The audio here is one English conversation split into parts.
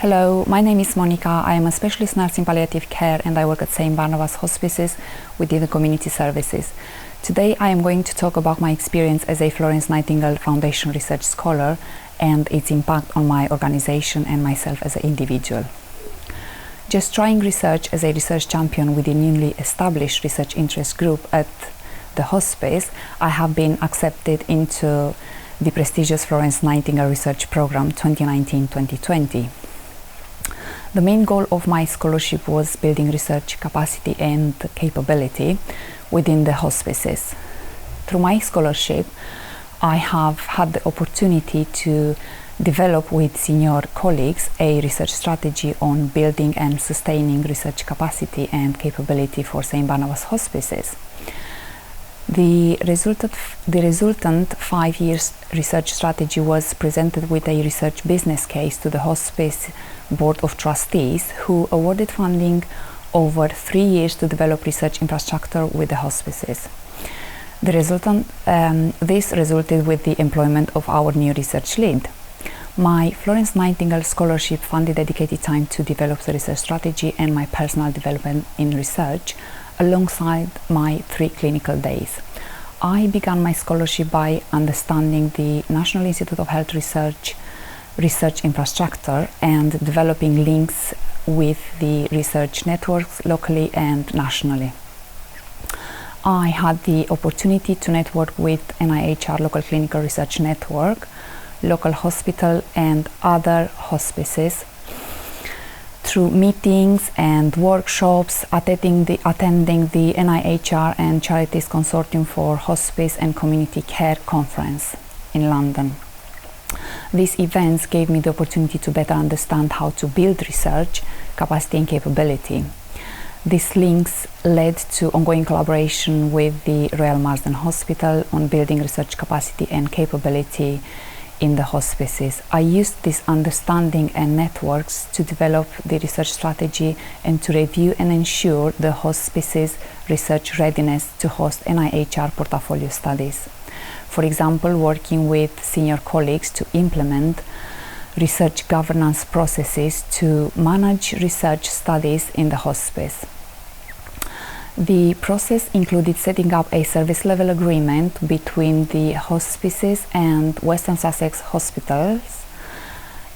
Hello, my name is Monica. I am a specialist nurse in palliative care and I work at St. Barnabas Hospices within the community services. Today I am going to talk about my experience as a Florence Nightingale Foundation Research Scholar and its impact on my organization and myself as an individual. Just trying research as a research champion within a newly established research interest group at the hospice, I have been accepted into the prestigious Florence Nightingale Research Program 2019-2020. The main goal of my scholarship was building research capacity and capability within the hospices. Through my scholarship, I have had the opportunity to develop with senior colleagues a research strategy on building and sustaining research capacity and capability for St. Barnabas Hospices. The resultant 5 years research strategy was presented with a research business case to the hospice board of trustees, who awarded funding over 3 years to develop research infrastructure with the hospices. This resulted with the employment of our new research lead. My Florence Nightingale scholarship funded dedicated time to develop the research strategy and my personal development in research alongside my 3 clinical days. I began my scholarship by understanding the National Institute of Health research infrastructure and developing links with the research networks locally and nationally. I had the opportunity to network with NIHR Local Clinical Research Network, local hospital and other hospices through meetings and workshops, attending the NIHR and Charities Consortium for Hospice and Community Care Conference in London. These events gave me the opportunity to better understand how to build research capacity and capability. These links led to ongoing collaboration with the Royal Marsden Hospital on building research capacity and capability in the hospices. I used this understanding and networks to develop the research strategy and to review and ensure the hospices' research readiness to host NIHR portfolio studies. For example, working with senior colleagues to implement research governance processes to manage research studies in the hospice. The process included setting up a service level agreement between the hospices and Western Sussex Hospitals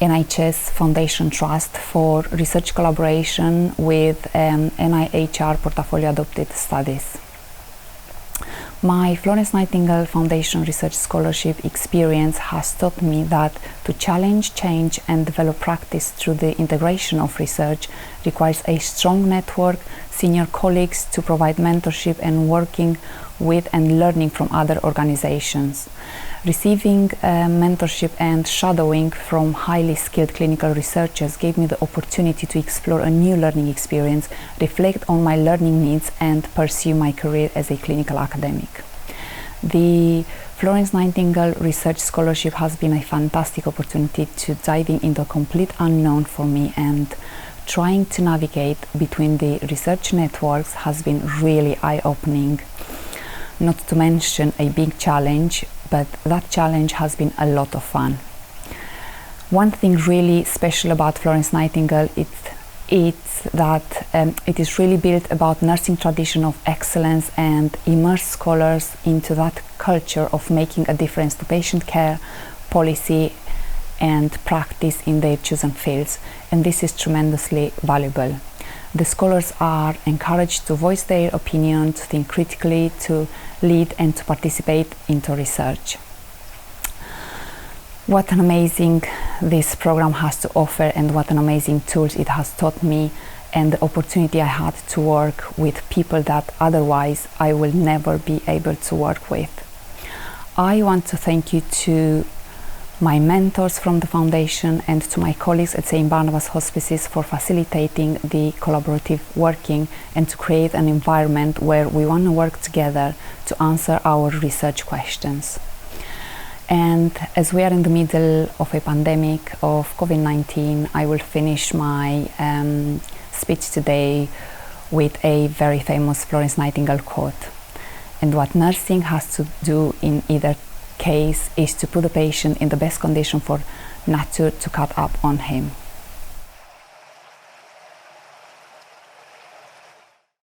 NHS Foundation Trust for research collaboration with NIHR portfolio adopted studies. My Florence Nightingale Foundation Research Scholarship experience has taught me that to challenge, change and develop practice through the integration of research requires a strong network, senior colleagues to provide mentorship and working with and learning from other organizations. Receiving mentorship and shadowing from highly skilled clinical researchers gave me the opportunity to explore a new learning experience, reflect on my learning needs and pursue my career as a clinical academic. The Florence Nightingale Research Scholarship has been a fantastic opportunity to diving into a complete unknown for me, and trying to navigate between the research networks has been really eye-opening. Not to mention a big challenge, but that challenge has been a lot of fun. One thing really special about Florence Nightingale is that it is really built about nursing tradition of excellence and immerse scholars into that culture of making a difference to patient care, policy and practice in their chosen fields, and this is tremendously valuable. The scholars are encouraged to voice their opinion, to think critically, to lead and to participate into research. What an amazing this program has to offer, and what an amazing tools it has taught me, and the opportunity I had to work with people that otherwise I will never be able to work with. I want to thank you to my mentors from the foundation and to my colleagues at St. Barnabas Hospices for facilitating the collaborative working and to create an environment where we want to work together to answer our research questions. And as we are in the middle of a pandemic of COVID-19, I will finish my speech today with a very famous Florence Nightingale quote. And what nursing has to do in either case is to put the patient in the best condition for nature to cut up on him.